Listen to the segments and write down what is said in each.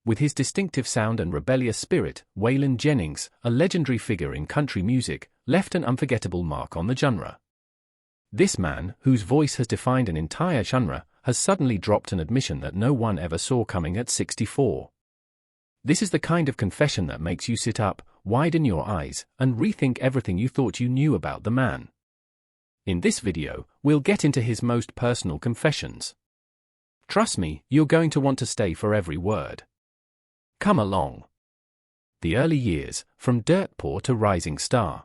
With his distinctive sound and rebellious spirit, Waylon Jennings, a legendary figure in country music, left an unforgettable mark on the genre. This man, whose voice has defined an entire genre, has suddenly dropped an admission that no one ever saw coming at 64. This is the kind of confession that makes you sit up, widen your eyes, and rethink everything you thought you knew about the man. In this video, we'll get into his most personal confessions. Trust me, you're going to want to stay for every word. Come along. The early years, from dirt poor to rising star.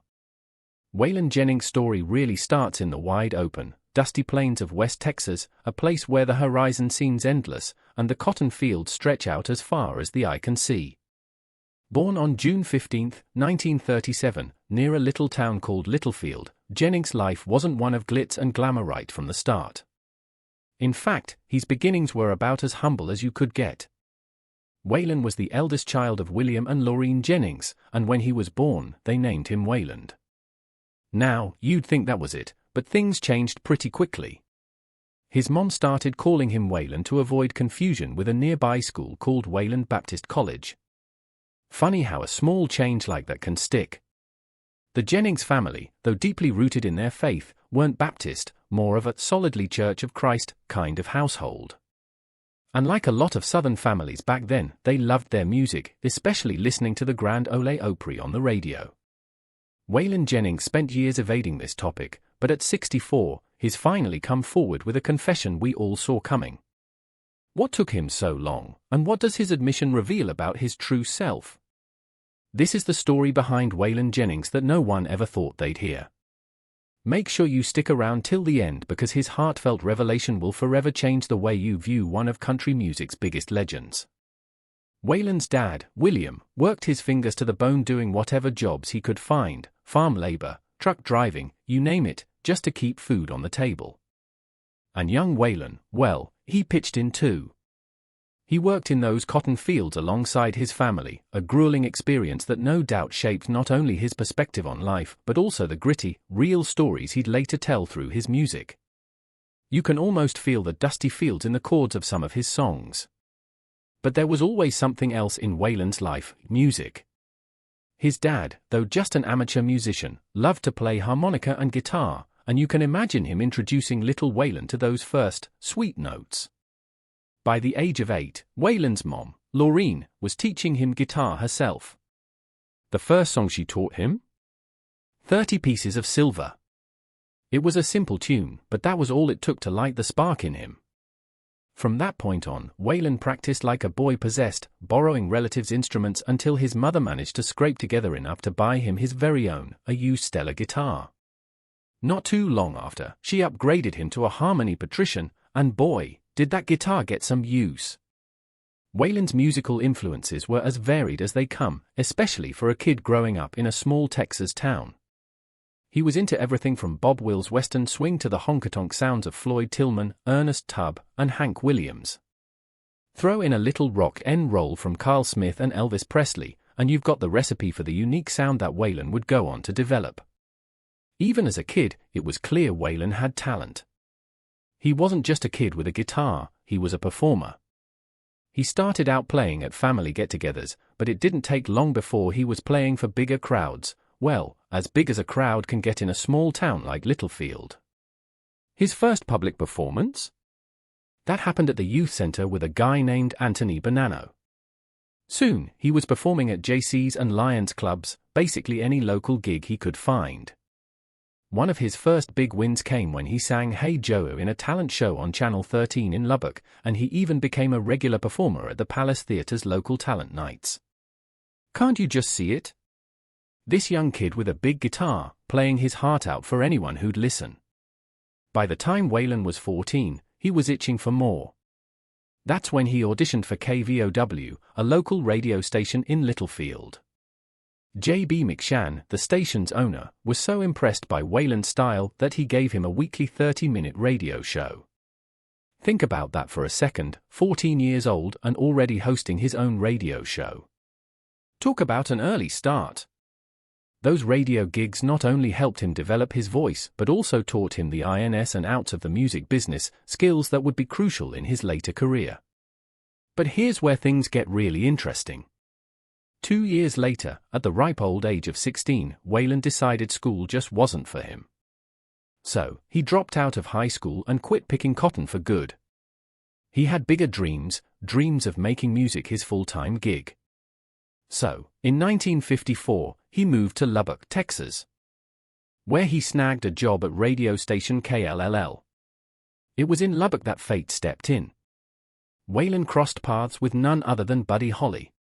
Waylon Jennings' story really starts in the wide open, dusty plains of West Texas, a place where the horizon seems endless, and the cotton fields stretch out as far as the eye can see. Born on June 15, 1937, near a little town called Littlefield, Jennings' life wasn't one of glitz and glamour right from the start. In fact, his beginnings were about as humble as you could get. Waylon was the eldest child of William and Laureen Jennings, and when he was born, they named him Wayland. Now, you'd think that was it, but things changed pretty quickly. His mom started calling him Waylon to avoid confusion with a nearby school called Wayland Baptist College. Funny how a small change like that can stick. The Jennings family, though deeply rooted in their faith, weren't Baptist, more of a solidly Church of Christ kind of household. And like a lot of Southern families back then, they loved their music, especially listening to the Grand Ole Opry on the radio. Waylon Jennings spent years evading this topic, but at 64, he's finally come forward with a confession we all saw coming. What took him so long, and what does his admission reveal about his true self? This is the story behind Waylon Jennings that no one ever thought they'd hear. Make sure you stick around till the end because his heartfelt revelation will forever change the way you view one of country music's biggest legends. Waylon's dad, William, worked his fingers to the bone doing whatever jobs he could find, farm labor, truck driving, you name it, just to keep food on the table. And young Waylon, well, he pitched in too. He worked in those cotton fields alongside his family, a grueling experience that no doubt shaped not only his perspective on life but also the gritty, real stories he'd later tell through his music. You can almost feel the dusty fields in the chords of some of his songs. But there was always something else in Waylon's life, music. His dad, though just an amateur musician, loved to play harmonica and guitar, and you can imagine him introducing little Waylon to those first, sweet notes. By the age of 8, Waylon's mom, Laureen, was teaching him guitar herself. The first song she taught him? 30 Pieces of Silver. It was a simple tune, but that was all it took to light the spark in him. From that point on, Waylon practiced like a boy possessed, borrowing relatives' instruments until his mother managed to scrape together enough to buy him his very own, a used Stella guitar. Not too long after, she upgraded him to a Harmony Patrician, and boy, did that guitar get some use. Waylon's musical influences were as varied as they come, especially for a kid growing up in a small Texas town. He was into everything from Bob Wills' Western swing to the honky-tonk sounds of Floyd Tillman, Ernest Tubb, and Hank Williams. Throw in a little rock and roll from Carl Smith and Elvis Presley, and you've got the recipe for the unique sound that Waylon would go on to develop. Even as a kid, it was clear Waylon had talent. He wasn't just a kid with a guitar, he was a performer. He started out playing at family get-togethers, but it didn't take long before he was playing for bigger crowds, well, as big as a crowd can get in a small town like Littlefield. His first public performance? That happened at the youth center with a guy named Anthony Bonanno. Soon, he was performing at JC's and Lions clubs, basically any local gig he could find. One of his first big wins came when he sang Hey Joe in a talent show on Channel 13 in Lubbock, and he even became a regular performer at the Palace Theater's local talent nights. Can't you just see it? This young kid with a big guitar, playing his heart out for anyone who'd listen. By the time Waylon was 14, he was itching for more. That's when he auditioned for KVOW, a local radio station in Littlefield. J.B. McShann, the station's owner, was so impressed by Waylon's style that he gave him a weekly 30-minute radio show. Think about that for a second, 14 years old and already hosting his own radio show. Talk about an early start. Those radio gigs not only helped him develop his voice but also taught him the ins and outs of the music business, skills that would be crucial in his later career. But here's where things get really interesting. 2 years later, at the ripe old age of 16, Waylon decided school just wasn't for him. So, he dropped out of high school and quit picking cotton for good. He had bigger dreams of making music his full-time gig. So, in 1954, he moved to Lubbock, Texas, where he snagged a job at radio station KLLL. It was in Lubbock that fate stepped in. Waylon crossed paths with none other than Buddy Holly.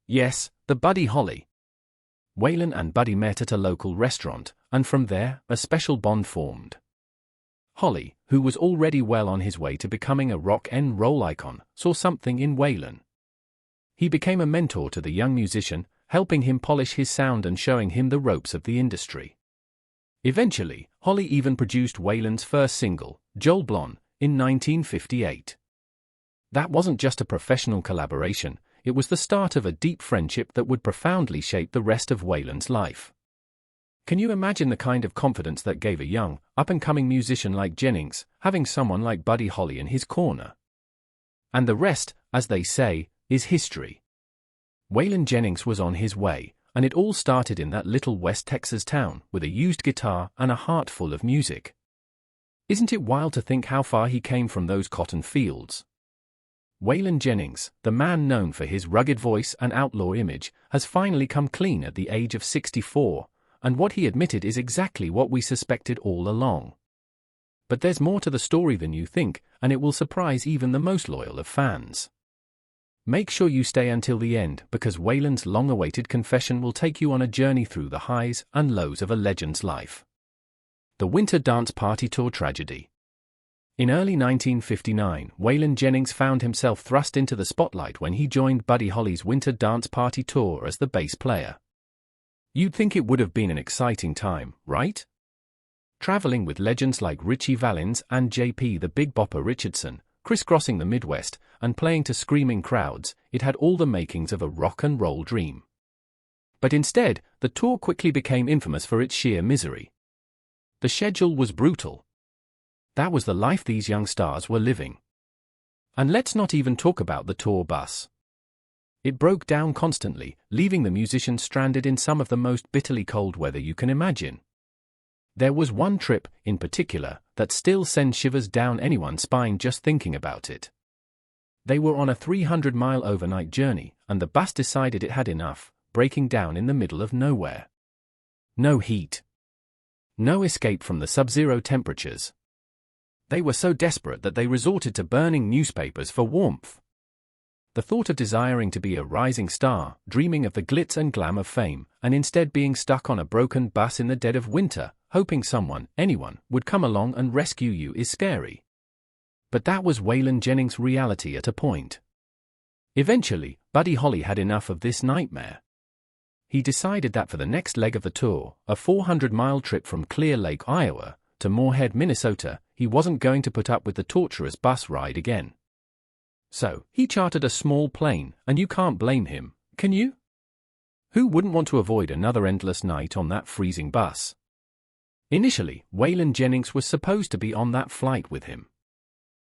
Yes, the Buddy Holly. Waylon and Buddy met at a local restaurant, and from there, a special bond formed. Holly, who was already well on his way to becoming a rock and roll icon, saw something in Waylon. He became a mentor to the young musician, helping him polish his sound and showing him the ropes of the industry. Eventually, Holly even produced Waylon's first single, Joel Blon, in 1958. That wasn't just a professional collaboration, it was the start of a deep friendship that would profoundly shape the rest of Waylon's life. Can you imagine the kind of confidence that gave a young, up-and-coming musician like Jennings, having someone like Buddy Holly in his corner? And the rest, as they say, is history. Waylon Jennings was on his way, and it all started in that little West Texas town with a used guitar and a heart full of music. Isn't it wild to think how far he came from those cotton fields? Waylon Jennings, the man known for his rugged voice and outlaw image, has finally come clean at the age of 64, and what he admitted is exactly what we suspected all along. But there's more to the story than you think, and it will surprise even the most loyal of fans. Make sure you stay until the end, because Waylon's long-awaited confession will take you on a journey through the highs and lows of a legend's life. The Winter Dance Party Tour tragedy. In early 1959, Waylon Jennings found himself thrust into the spotlight when he joined Buddy Holly's Winter Dance Party Tour as the bass player. You'd think it would have been an exciting time, right? Traveling with legends like Ritchie Valens and J.P. the Big Bopper Richardson, crisscrossing the Midwest, and playing to screaming crowds, it had all the makings of a rock and roll dream. But instead, the tour quickly became infamous for its sheer misery. The schedule was brutal. That was the life these young stars were living. And let's not even talk about the tour bus. It broke down constantly, leaving the musicians stranded in some of the most bitterly cold weather you can imagine. There was one trip, in particular, that still sends shivers down anyone's spine just thinking about it. They were on a 300-mile overnight journey, and the bus decided it had enough, breaking down in the middle of nowhere. No heat. No escape from the sub-zero temperatures. They were so desperate that they resorted to burning newspapers for warmth. The thought of desiring to be a rising star, dreaming of the glitz and glam of fame, and instead being stuck on a broken bus in the dead of winter, hoping someone, anyone, would come along and rescue you is scary. But that was Waylon Jennings' reality at a point. Eventually, Buddy Holly had enough of this nightmare. He decided that for the next leg of the tour, a 400-mile trip from Clear Lake, Iowa, to Moorhead, Minnesota, he wasn't going to put up with the torturous bus ride again. So, he chartered a small plane, and you can't blame him, can you? Who wouldn't want to avoid another endless night on that freezing bus? Initially, Waylon Jennings was supposed to be on that flight with him.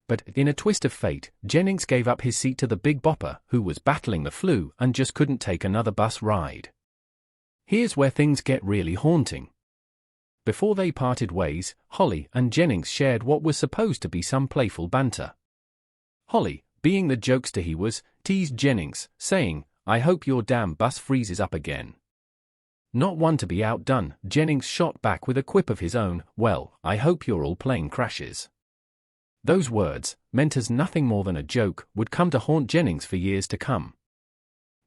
But, in a twist of fate, Jennings gave up his seat to the Big Bopper, who was battling the flu and just couldn't take another bus ride. Here's where things get really haunting. Before they parted ways, Holly and Jennings shared what was supposed to be some playful banter. Holly, being the jokester he was, teased Jennings, saying, "I hope your damn bus freezes up again." Not one to be outdone, Jennings shot back with a quip of his own, "Well, I hope your all plane crashes." Those words, meant as nothing more than a joke, would come to haunt Jennings for years to come.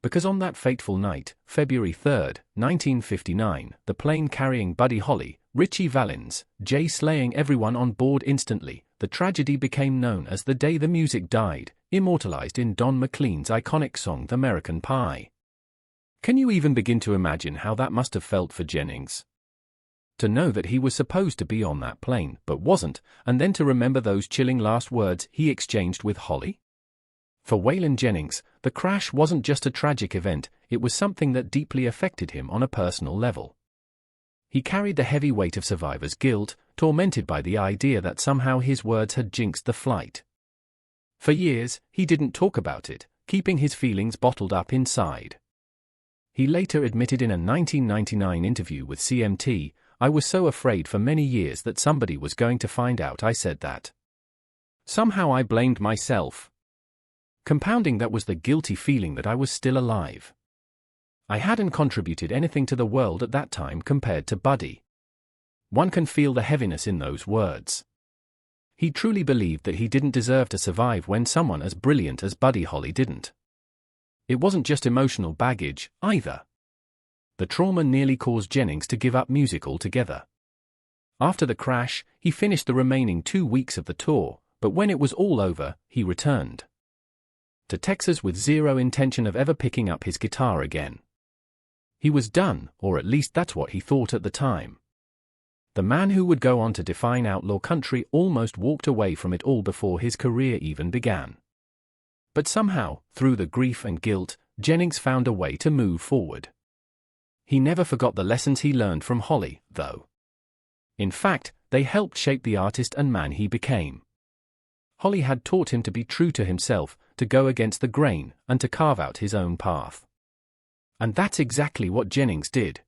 Because on that fateful night, February 3, 1959, the plane carrying Buddy Holly, Ritchie Valens, Jay slaying everyone on board instantly, the tragedy became known as the day the music died, immortalized in Don McLean's iconic song "The American Pie." Can you even begin to imagine how that must have felt for Jennings? To know that he was supposed to be on that plane, but wasn't, and then to remember those chilling last words he exchanged with Holly? For Waylon Jennings, the crash wasn't just a tragic event, it was something that deeply affected him on a personal level. He carried the heavy weight of survivor's guilt, tormented by the idea that somehow his words had jinxed the flight. For years, he didn't talk about it, keeping his feelings bottled up inside. He later admitted in a 1999 interview with CMT, "I was so afraid for many years that somebody was going to find out I said that. Somehow I blamed myself. Compounding that was the guilty feeling that I was still alive. I hadn't contributed anything to the world at that time compared to Buddy." One can feel the heaviness in those words. He truly believed that he didn't deserve to survive when someone as brilliant as Buddy Holly didn't. It wasn't just emotional baggage, either. The trauma nearly caused Jennings to give up music altogether. After the crash, he finished the remaining 2 weeks of the tour, but when it was all over, he returned to Texas with zero intention of ever picking up his guitar again. He was done, or at least that's what he thought at the time. The man who would go on to define outlaw country almost walked away from it all before his career even began. But somehow, through the grief and guilt, Jennings found a way to move forward. He never forgot the lessons he learned from Holly, though. In fact, they helped shape the artist and man he became. Holly had taught him to be true to himself, to go against the grain, and to carve out his own path. And that's exactly what Jennings did.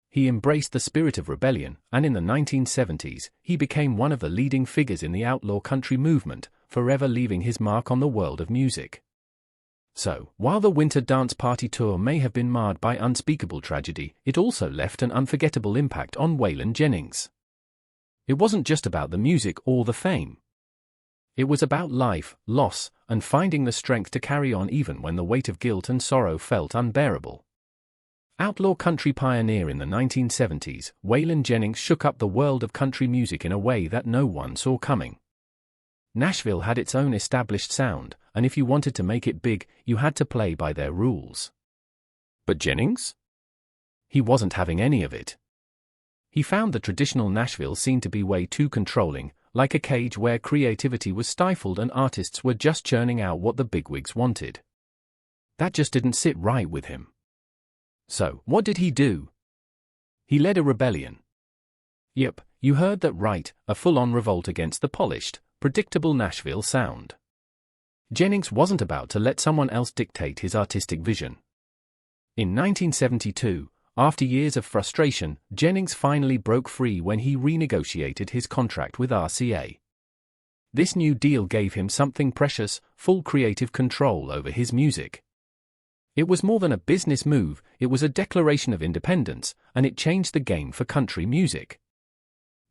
He embraced the spirit of rebellion, and in the 1970s, he became one of the leading figures in the outlaw country movement, forever leaving his mark on the world of music. So, while the Winter Dance Party tour may have been marred by unspeakable tragedy, it also left an unforgettable impact on Waylon Jennings. It wasn't just about the music or the fame. It was about life, loss, and finding the strength to carry on even when the weight of guilt and sorrow felt unbearable. Outlaw country pioneer in the 1970s, Waylon Jennings shook up the world of country music in a way that no one saw coming. Nashville had its own established sound, and if you wanted to make it big, you had to play by their rules. But Jennings? He wasn't having any of it. He found the traditional Nashville scene to be way too controlling, like a cage where creativity was stifled and artists were just churning out what the bigwigs wanted. That just didn't sit right with him. So, what did he do? He led a rebellion. Yep, you heard that right, a full-on revolt against the polished, predictable Nashville sound. Jennings wasn't about to let someone else dictate his artistic vision. In 1972, after years of frustration, Jennings finally broke free when he renegotiated his contract with RCA. This new deal gave him something precious, full creative control over his music. It was more than a business move, it was a declaration of independence, and it changed the game for country music.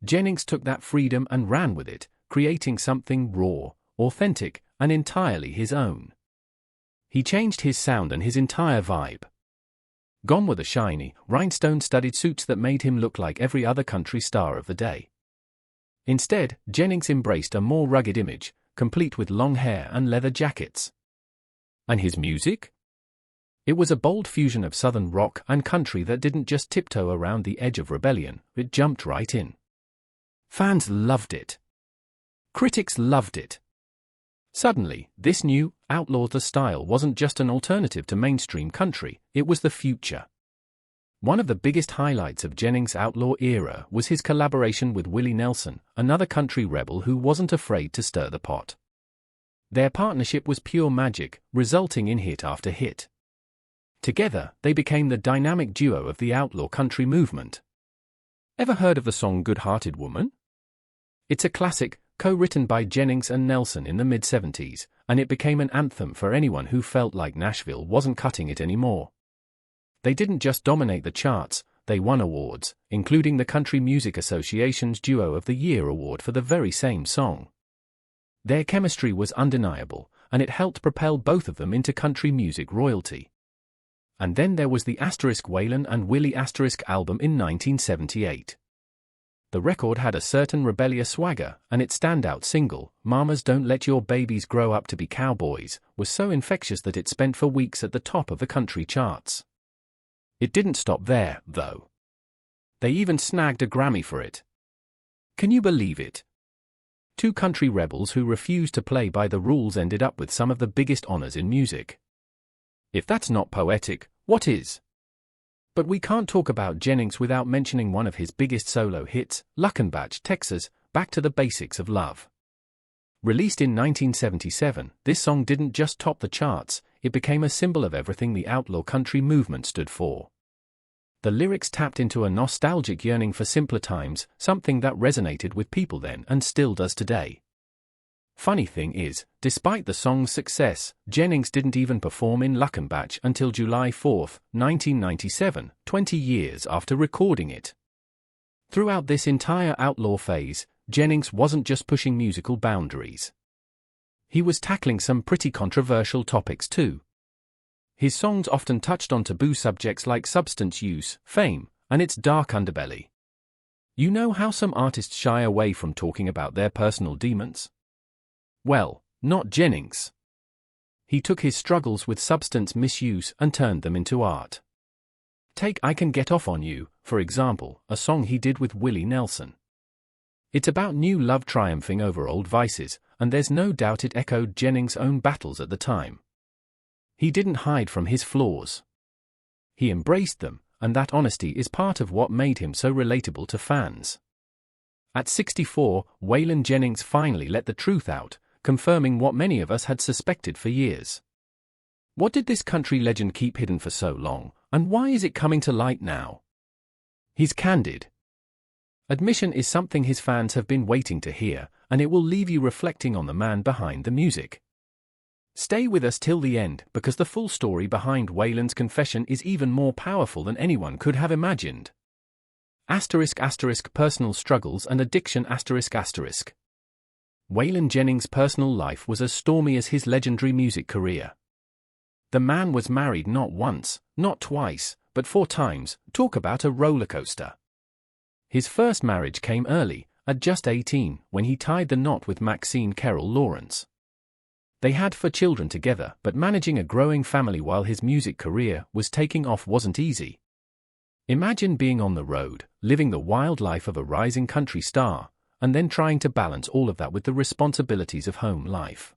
Jennings took that freedom and ran with it, creating something raw, authentic, and entirely his own. He changed his sound and his entire vibe. Gone were the shiny, rhinestone-studded suits that made him look like every other country star of the day. Instead, Jennings embraced a more rugged image, complete with long hair and leather jackets. And his music? It was a bold fusion of southern rock and country that didn't just tiptoe around the edge of rebellion, it jumped right in. Fans loved it. Critics loved it. Suddenly, this new, Outlaw the style wasn't just an alternative to mainstream country, it was the future. One of the biggest highlights of Jennings' outlaw era was his collaboration with Willie Nelson, another country rebel who wasn't afraid to stir the pot. Their partnership was pure magic, resulting in hit after hit. Together, they became the dynamic duo of the outlaw country movement. Ever heard of the song Good-Hearted Woman? It's a classic, co-written by Jennings and Nelson in the mid-70s, and it became an anthem for anyone who felt like Nashville wasn't cutting it anymore. They didn't just dominate the charts, they won awards, including the Country Music Association's Duo of the Year award for the very same song. Their chemistry was undeniable, and it helped propel both of them into country music royalty. And then there was the Waylon and Willie album in 1978. The record had a certain rebellious swagger, and its standout single, Mamas Don't Let Your Babies Grow Up to Be Cowboys, was so infectious that it spent for weeks at the top of the country charts. It didn't stop there, though. They even snagged a Grammy for it. Can you believe it? Two country rebels who refused to play by the rules ended up with some of the biggest honors in music. If that's not poetic, what is? But we can't talk about Jennings without mentioning one of his biggest solo hits, Luckenbach, Texas, Back to the Basics of Love. Released in 1977, this song didn't just top the charts, it became a symbol of everything the outlaw country movement stood for. The lyrics tapped into a nostalgic yearning for simpler times, something that resonated with people then and still does today. Funny thing is, despite the song's success, Jennings didn't even perform in Luckenbach until July 4, 1997, 20 years after recording it. Throughout this entire outlaw phase, Jennings wasn't just pushing musical boundaries. He was tackling some pretty controversial topics too. His songs often touched on taboo subjects like substance use, fame, and its dark underbelly. You know how some artists shy away from talking about their personal demons? Well, not Jennings. He took his struggles with substance misuse and turned them into art. Take I Can Get Off on You, for example, a song he did with Willie Nelson. It's about new love triumphing over old vices, and there's no doubt it echoed Jennings' own battles at the time. He didn't hide from his flaws. He embraced them, and that honesty is part of what made him so relatable to fans. At 64, Waylon Jennings finally let the truth out, confirming what many of us had suspected for years. What did this country legend keep hidden for so long, and why is it coming to light now? He's candid. Admission is something his fans have been waiting to hear, and it will leave you reflecting on the man behind the music. Stay with us till the end, because the full story behind Waylon's confession is even more powerful than anyone could have imagined. *** Personal struggles and addiction ***. Waylon Jennings' personal life was as stormy as his legendary music career. The man was married not once, not twice, but 4 times. Talk about a rollercoaster. His first marriage came early, at just 18, when he tied the knot with Maxine Carroll Lawrence. They had 4 children together, but managing a growing family while his music career was taking off wasn't easy. Imagine being on the road, living the wild life of a rising country star, and then trying to balance all of that with the responsibilities of home life.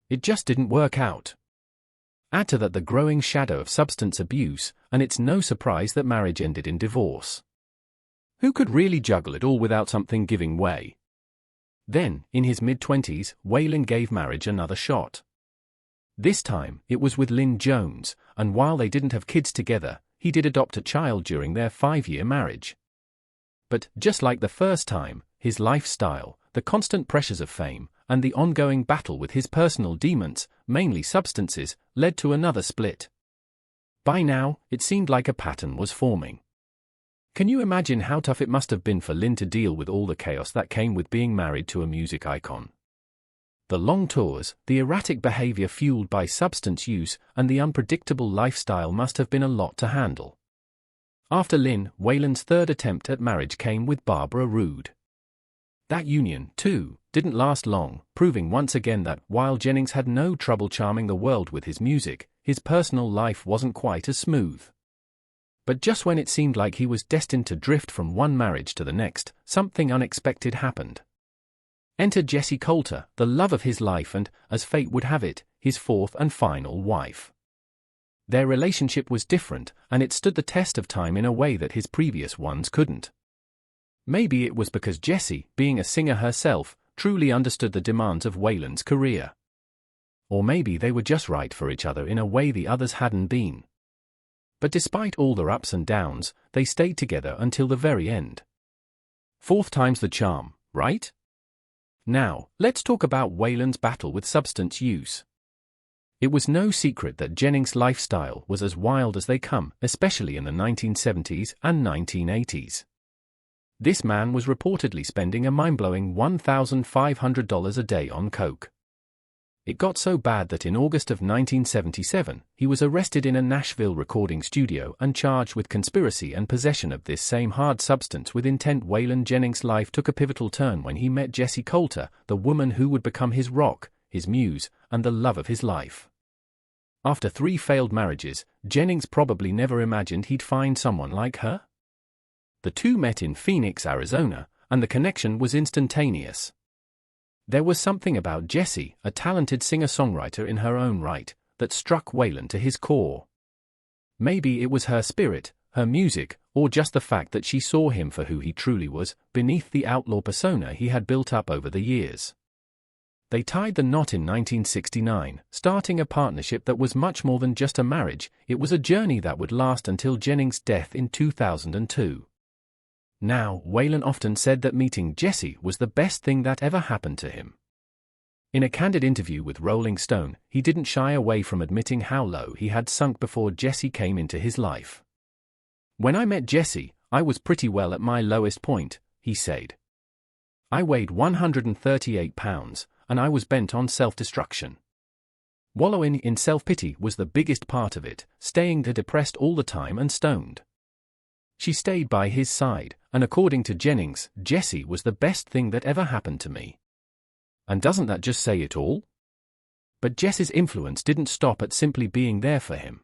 It just didn't work out. Add to that the growing shadow of substance abuse, and it's no surprise that marriage ended in divorce. Who could really juggle it all without something giving way? Then, in his mid-20s, Waylon gave marriage another shot. This time, it was with Lynn Jones, and while they didn't have kids together, he did adopt a child during their 5-year marriage. But, just like the first time, his lifestyle, the constant pressures of fame, and the ongoing battle with his personal demons, mainly substances, led to another split. By now, it seemed like a pattern was forming. Can you imagine how tough it must have been for Lynn to deal with all the chaos that came with being married to a music icon? The long tours, the erratic behavior fueled by substance use, and the unpredictable lifestyle must have been a lot to handle. After Lynn, Waylon's 3rd attempt at marriage came with Barbara Roode. That union, too, didn't last long, proving once again that, while Jennings had no trouble charming the world with his music, his personal life wasn't quite as smooth. But just when it seemed like he was destined to drift from one marriage to the next, something unexpected happened. Enter Jessie Coulter, the love of his life and, as fate would have it, his 4th and final wife. Their relationship was different, and it stood the test of time in a way that his previous ones couldn't. Maybe it was because Jessie, being a singer herself, truly understood the demands of Waylon's career. Or maybe they were just right for each other in a way the others hadn't been. But despite all their ups and downs, they stayed together until the very end. 4th time's the charm, right? Now, let's talk about Waylon's battle with substance use. It was no secret that Jennings' lifestyle was as wild as they come, especially in the 1970s and 1980s. This man was reportedly spending a mind-blowing $1,500 a day on coke. It got so bad that in August of 1977, he was arrested in a Nashville recording studio and charged with conspiracy and possession of this same hard substance with intent. Waylon Jennings' life took a pivotal turn when he met Jessie Coulter, the woman who would become his rock, his muse, and the love of his life. After 3 failed marriages, Jennings probably never imagined he'd find someone like her. The two met in Phoenix, Arizona, and the connection was instantaneous. There was something about Jessie, a talented singer-songwriter in her own right, that struck Waylon to his core. Maybe it was her spirit, her music, or just the fact that she saw him for who he truly was, beneath the outlaw persona he had built up over the years. They tied the knot in 1969, starting a partnership that was much more than just a marriage. It was a journey that would last until Jennings' death in 2002. Now, Waylon often said that meeting Jessie was the best thing that ever happened to him. In a candid interview with Rolling Stone, he didn't shy away from admitting how low he had sunk before Jessie came into his life. "When I met Jessie, I was pretty well at my lowest point," he said. "I weighed 138 pounds, and I was bent on self-destruction. Wallowing in self-pity was the biggest part of it, staying depressed all the time and stoned." She stayed by his side, and according to Jennings, "Jessie was the best thing that ever happened to me." And doesn't that just say it all? But Jessie's influence didn't stop at simply being there for him.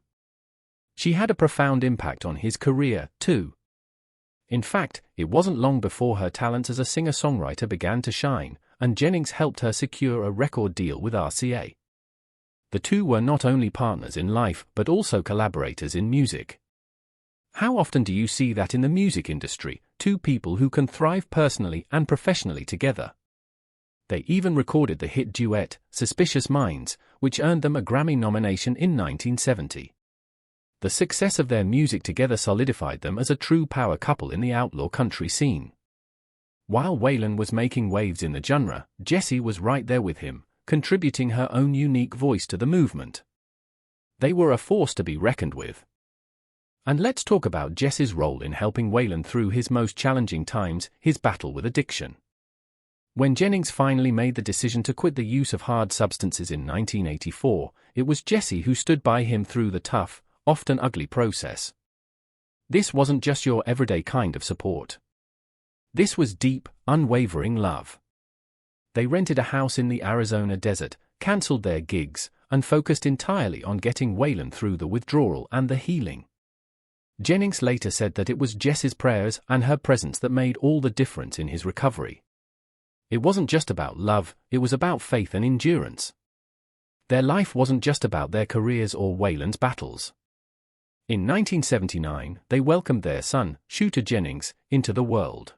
She had a profound impact on his career, too. In fact, it wasn't long before her talents as a singer-songwriter began to shine, and Jennings helped her secure a record deal with RCA. The two were not only partners in life but also collaborators in music. How often do you see that in the music industry, two people who can thrive personally and professionally together? They even recorded the hit duet, Suspicious Minds, which earned them a Grammy nomination in 1970. The success of their music together solidified them as a true power couple in the outlaw country scene. While Waylon was making waves in the genre, Jessie was right there with him, contributing her own unique voice to the movement. They were a force to be reckoned with. And let's talk about Jessie's role in helping Waylon through his most challenging times, his battle with addiction. When Jennings finally made the decision to quit the use of hard substances in 1984, it was Jessie who stood by him through the tough, often ugly process. This wasn't just your everyday kind of support. This was deep, unwavering love. They rented a house in the Arizona desert, cancelled their gigs, and focused entirely on getting Waylon through the withdrawal and the healing. Jennings later said that it was Jessie's prayers and her presence that made all the difference in his recovery. It wasn't just about love, it was about faith and endurance. Their life wasn't just about their careers or Waylon's battles. In 1979, they welcomed their son, Shooter Jennings, into the world.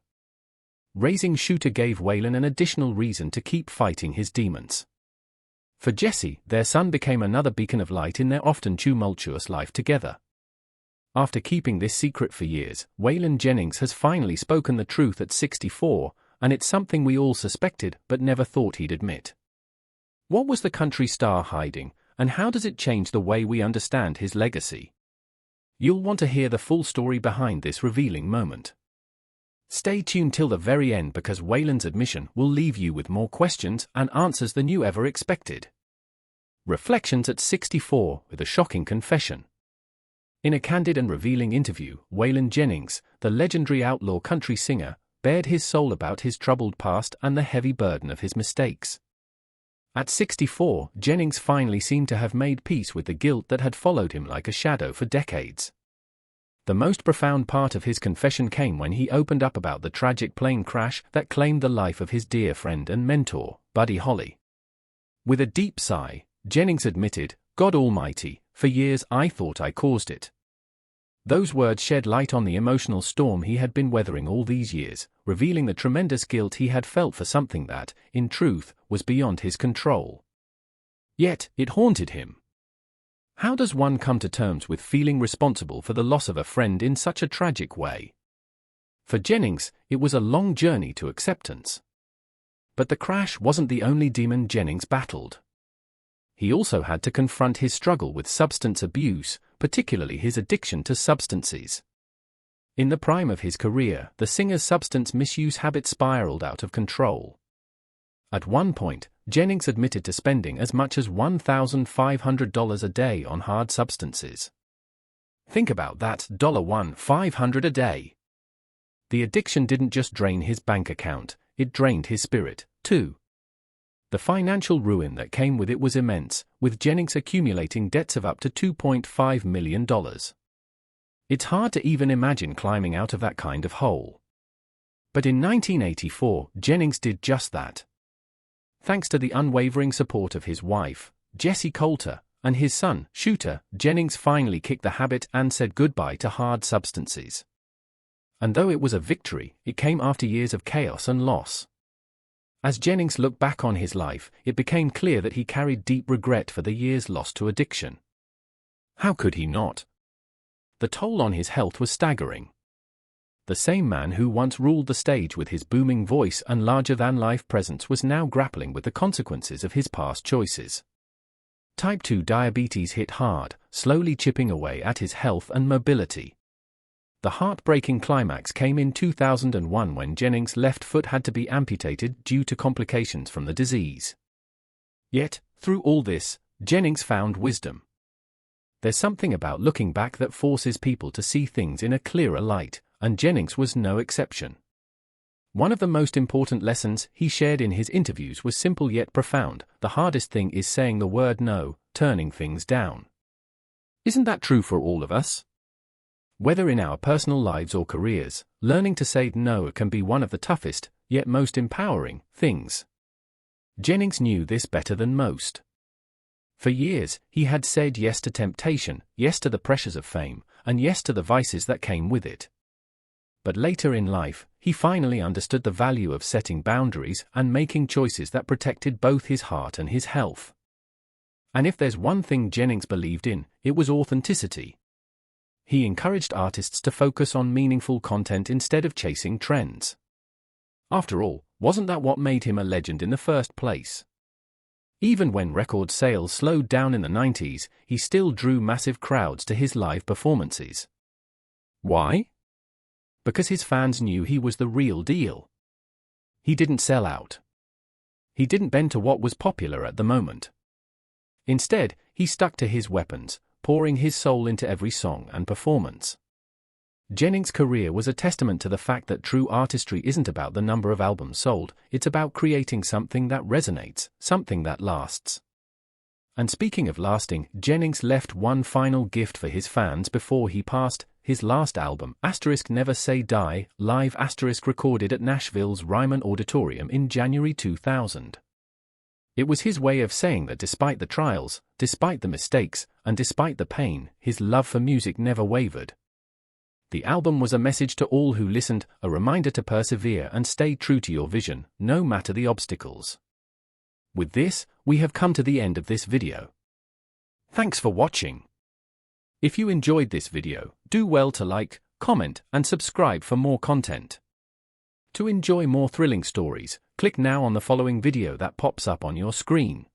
Raising Shooter gave Waylon an additional reason to keep fighting his demons. For Jessie, their son became another beacon of light in their often tumultuous life together. After keeping this secret for years, Waylon Jennings has finally spoken the truth at 64, and it's something we all suspected but never thought he'd admit. What was the country star hiding, and how does it change the way we understand his legacy? You'll want to hear the full story behind this revealing moment. Stay tuned till the very end because Waylon's admission will leave you with more questions and answers than you ever expected. Reflections at 64 with a shocking confession. In a candid and revealing interview, Waylon Jennings, the legendary outlaw country singer, bared his soul about his troubled past and the heavy burden of his mistakes. At 64, Jennings finally seemed to have made peace with the guilt that had followed him like a shadow for decades. The most profound part of his confession came when he opened up about the tragic plane crash that claimed the life of his dear friend and mentor, Buddy Holly. With a deep sigh, Jennings admitted, "God Almighty, for years I thought I caused it." Those words shed light on the emotional storm he had been weathering all these years, revealing the tremendous guilt he had felt for something that, in truth, was beyond his control. Yet, it haunted him. How does one come to terms with feeling responsible for the loss of a friend in such a tragic way? For Jennings, it was a long journey to acceptance. But the crash wasn't the only demon Jennings battled. He also had to confront his struggle with substance abuse, particularly his addiction to substances. In the prime of his career, the singer's substance misuse habit spiraled out of control. At one point, Jennings admitted to spending as much as $1,500 a day on hard substances. Think about that, $1,500 a day. The addiction didn't just drain his bank account, it drained his spirit, too. The financial ruin that came with it was immense, with Jennings accumulating debts of up to $2.5 million. It's hard to even imagine climbing out of that kind of hole. But in 1984, Jennings did just that. Thanks to the unwavering support of his wife, Jessie Coulter, and his son, Shooter, Jennings finally kicked the habit and said goodbye to hard substances. And though it was a victory, it came after years of chaos and loss. As Jennings looked back on his life, it became clear that he carried deep regret for the years lost to addiction. How could he not? The toll on his health was staggering. The same man who once ruled the stage with his booming voice and larger-than-life presence was now grappling with the consequences of his past choices. Type 2 diabetes hit hard, slowly chipping away at his health and mobility. The heartbreaking climax came in 2001 when Jennings' left foot had to be amputated due to complications from the disease. Yet, through all this, Jennings found wisdom. There's something about looking back that forces people to see things in a clearer light, and Jennings was no exception. One of the most important lessons he shared in his interviews was simple yet profound: the hardest thing is saying the word no, turning things down. Isn't that true for all of us? Whether in our personal lives or careers, learning to say no can be one of the toughest, yet most empowering, things. Jennings knew this better than most. For years, he had said yes to temptation, yes to the pressures of fame, and yes to the vices that came with it. But later in life, he finally understood the value of setting boundaries and making choices that protected both his heart and his health. And if there's one thing Jennings believed in, it was authenticity. He encouraged artists to focus on meaningful content instead of chasing trends. After all, wasn't that what made him a legend in the first place? Even when record sales slowed down in the 90s, he still drew massive crowds to his live performances. Why? Because his fans knew he was the real deal. He didn't sell out. He didn't bend to what was popular at the moment. Instead, he stuck to his weapons, pouring his soul into every song and performance. Jennings' career was a testament to the fact that true artistry isn't about the number of albums sold, it's about creating something that resonates, something that lasts. And speaking of lasting, Jennings left one final gift for his fans before he passed: his last album, *Never Say Die, live * recorded at Nashville's Ryman Auditorium in January 2000. It was his way of saying that despite the trials, despite the mistakes, and despite the pain, his love for music never wavered. The album was a message to all who listened, a reminder to persevere and stay true to your vision, no matter the obstacles. With this, we have come to the end of this video. Thanks for watching. If you enjoyed this video, do well to like, comment, and subscribe for more content. To enjoy more thrilling stories, click now on the following video that pops up on your screen.